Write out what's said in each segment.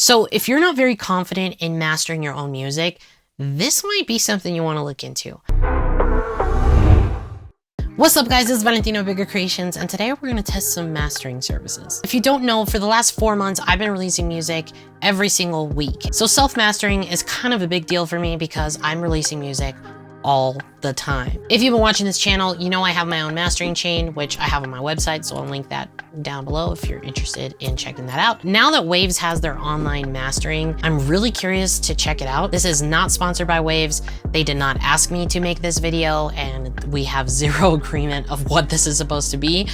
So if you're not very confident in mastering your own music, this might be something you want to look into. What's up guys, this is Valentina Bigger Creations, and today we're going to test some mastering services. If you don't know, for the last 4 months, I've been releasing music every single week. So self-mastering is kind of a big deal for me because I'm releasing music all the time. If you've been watching this channel, you know I have my own mastering chain, which I have on my website, so I'll link that down below if you're interested in checking that out. Now that Waves has their online mastering, I'm really curious to check it out. This is not sponsored by Waves. They did not ask me to make this video, and we have zero agreement of what this is supposed to be.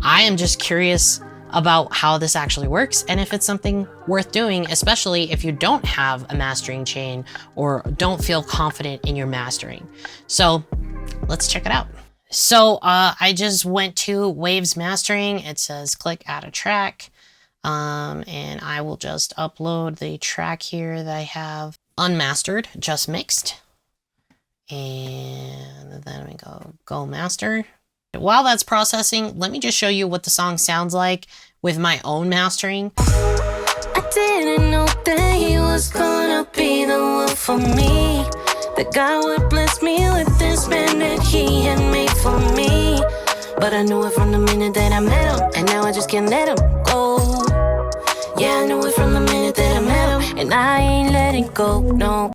I am just curious about how this actually works and if it's something worth doing, especially if you don't have a mastering chain or don't feel confident in your mastering. So let's check it out. So I just went to Waves Mastering. It says click add a track, and I will just upload the track here that I have unmastered, just mixed, and then we go master. While that's processing, let me just show you what the song sounds like with my own mastering. I didn't know that he was gonna be the one for me. That God would bless me with this man that he had made for me. But I knew it from the minute that I met him, and now I just can't let him go. Yeah, I knew it from the minute that I met him, and I ain't letting go, no.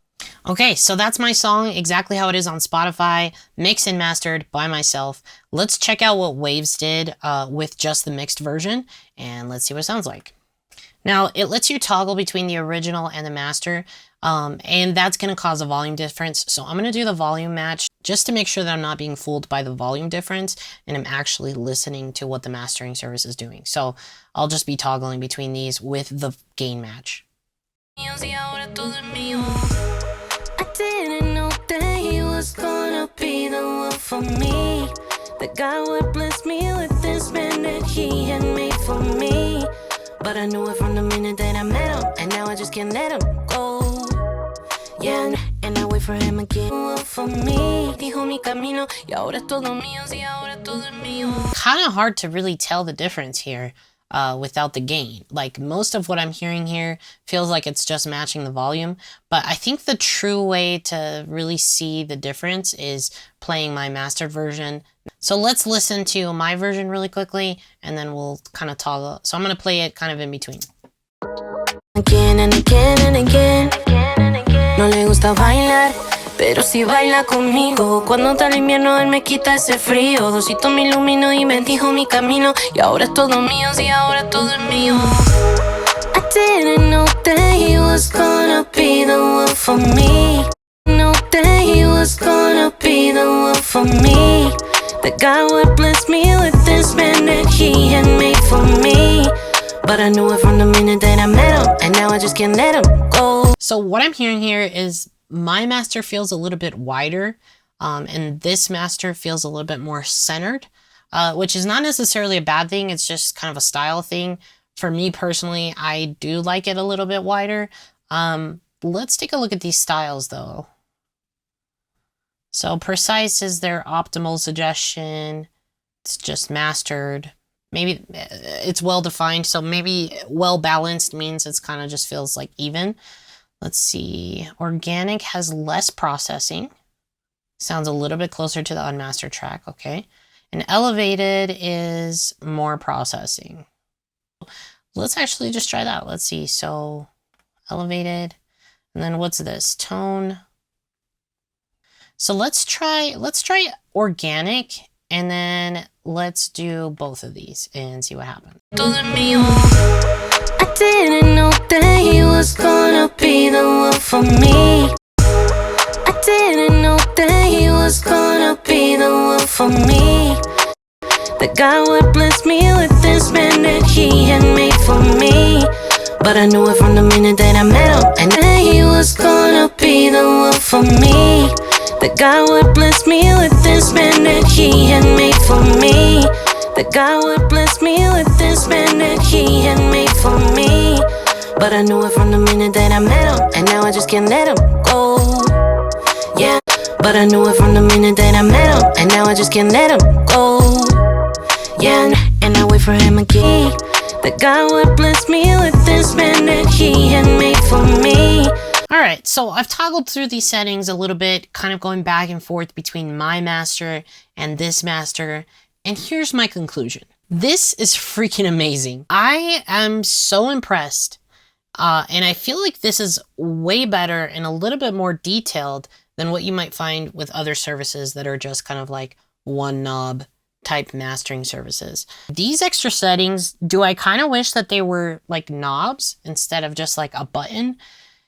Okay, so that's my song, exactly how it is on Spotify, mixed and mastered by myself. Let's check out what Waves did with just the mixed version, and let's see what it sounds like. Now, it lets you toggle between the original and the master, and that's going to cause a volume difference. So I'm going to do the volume match just to make sure that I'm not being fooled by the volume difference, and I'm actually listening to what the mastering service is doing. So I'll just be toggling between these with the gain match. I didn't know that he was gonna be the one for me. That God would bless me with this man that he had made for me. But I knew it from the minute that I met him, and now I just can't let him go. Yeah, and I wait for him again for me. Dijo mi camino, y ahora es todo mío, sí, ahora todo es mío. Kind of hard to really tell the difference here without the gain. Like, most of what I'm hearing here feels like it's just matching the volume, but I think the true way to really see the difference is playing my mastered version. So let's listen to my version really quickly, and then we'll kind of toggle. So I'm going to play it kind of in between. Again and again and again. No le gusta bailar, pero si baila conmigo. Cuando está el invierno él me quita ese frío. Diosito me iluminó y bendijo mi camino, y ahora es todo mío, sí, ahora todo es mío. I didn't know that he was gonna be the one for me. Know that he was gonna be the one for me. That God would bless me with this man that he had made for me. But I knew it from the minute that I met him, and now I just can't let him go. So what I'm hearing here is my master feels a little bit wider, and this master feels a little bit more centered, which is not necessarily a bad thing. It's just kind of a style thing. For me personally, I do like it a little bit wider. Let's take a look at these styles though. So precise is their optimal suggestion. It's just mastered. Maybe it's well defined, so maybe well balanced means it's kind of just feels like even. Let's see. Organic has less processing. Sounds a little bit closer to the unmastered track, okay. And elevated is more processing. Let's actually just try that. Let's see. So elevated, and then what's this? Tone. So let's try organic, and then let's do both of these and see what happens. I didn't know that he was gonna be the one for me. I didn't know that he was gonna be the one for me. That God would bless me with this man that he had made for me. But I knew it from the minute that I met him, and that he was gonna be the one for me. That God would bless me with this man that he had made for me. That God would bless me with this man that he had made for me. But I knew it from the minute that I met him, and now I just can't let him go. Yeah, but I knew it from the minute that I met him, and now I just can't let him go. Yeah, and I wait for him again. That God would bless me with this man that he had made right, so I've toggled through these settings a little bit, kind of going back and forth between my master and this master, and here's my conclusion. This is freaking amazing. I am so impressed, and I feel like this is way better and a little bit more detailed than what you might find with other services that are just kind of like one knob type mastering services. These extra settings, do I kind of wish that they were like knobs instead of just like a button?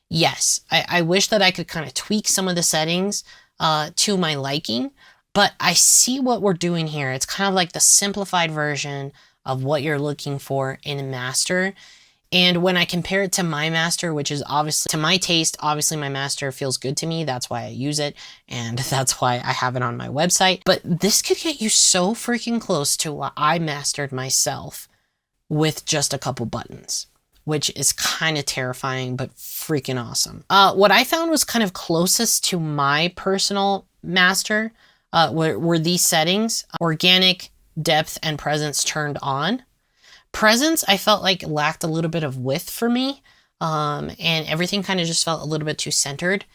Yes, I wish that I could kind of tweak some of the settings to my liking, but I see what we're doing here. It's kind of like the simplified version of what you're looking for in a master. And when I compare it to my master, which is obviously to my taste, obviously my master feels good to me. That's why I use it. And that's why I have it on my website. But this could get you so freaking close to what I mastered myself with just a couple buttons, which is kind of terrifying, but freaking awesome. What I found was kind of closest to my personal master were these settings: organic, depth, and presence turned on. Presence, I felt like lacked a little bit of width for me, and everything kind of just felt a little bit too centered.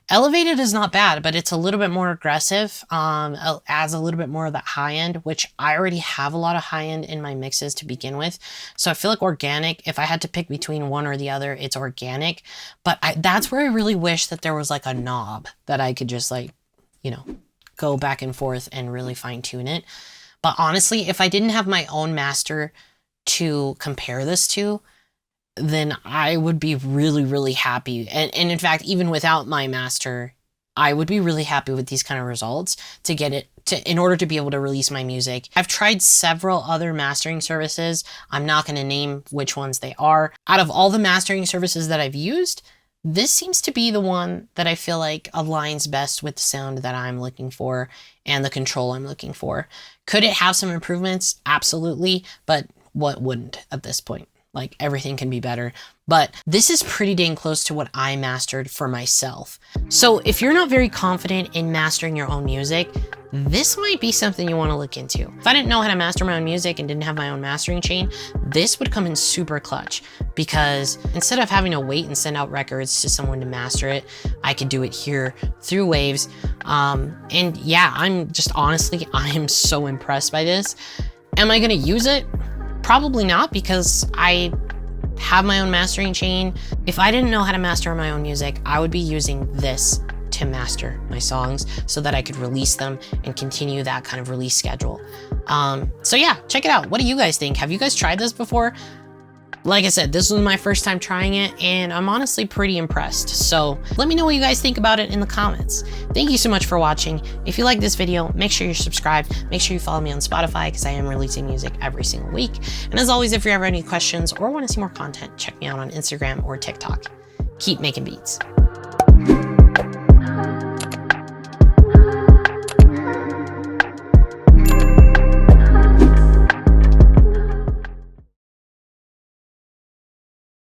Elevated is not bad, but it's a little bit more aggressive, adds a little bit more of that high end, which I already have a lot of high end in my mixes to begin with. So I feel like organic, if I had to pick between one or the other, it's organic. But that's where I really wish that there was like a knob that I could just like, you know, go back and forth and really fine tune it. But honestly, if I didn't have my own master to compare this to, then I would be really, really happy. And in fact, even without my master, I would be really happy with these kind of results to get it in order to be able to release my music. I've tried several other mastering services. I'm not going to name which ones they are. Out of all the mastering services that I've used, this seems to be the one that I feel like aligns best with the sound that I'm looking for and the control I'm looking for. Could it have some improvements? Absolutely. But what wouldn't at this point? Like, everything can be better, but this is pretty dang close to what I mastered for myself. So if you're not very confident in mastering your own music, this might be something you want to look into. If I didn't know how to master my own music and didn't have my own mastering chain, this would come in super clutch, because instead of having to wait and send out records to someone to master it, I could do it here through Waves. And yeah, I'm just honestly, I am so impressed by this. Am I going to use it? Probably not, because I have my own mastering chain. If I didn't know how to master my own music, I would be using this to master my songs so that I could release them and continue that kind of release schedule. So yeah, check it out. What do you guys think? Have you guys tried this before? Like I said, this was my first time trying it, and I'm honestly pretty impressed. So let me know what you guys think about it in the comments. Thank you so much for watching. If you like this video, make sure you're subscribed. Make sure you follow me on Spotify, because I am releasing music every single week. And as always, if you ever have any questions or want to see more content, check me out on Instagram or TikTok. Keep making beats.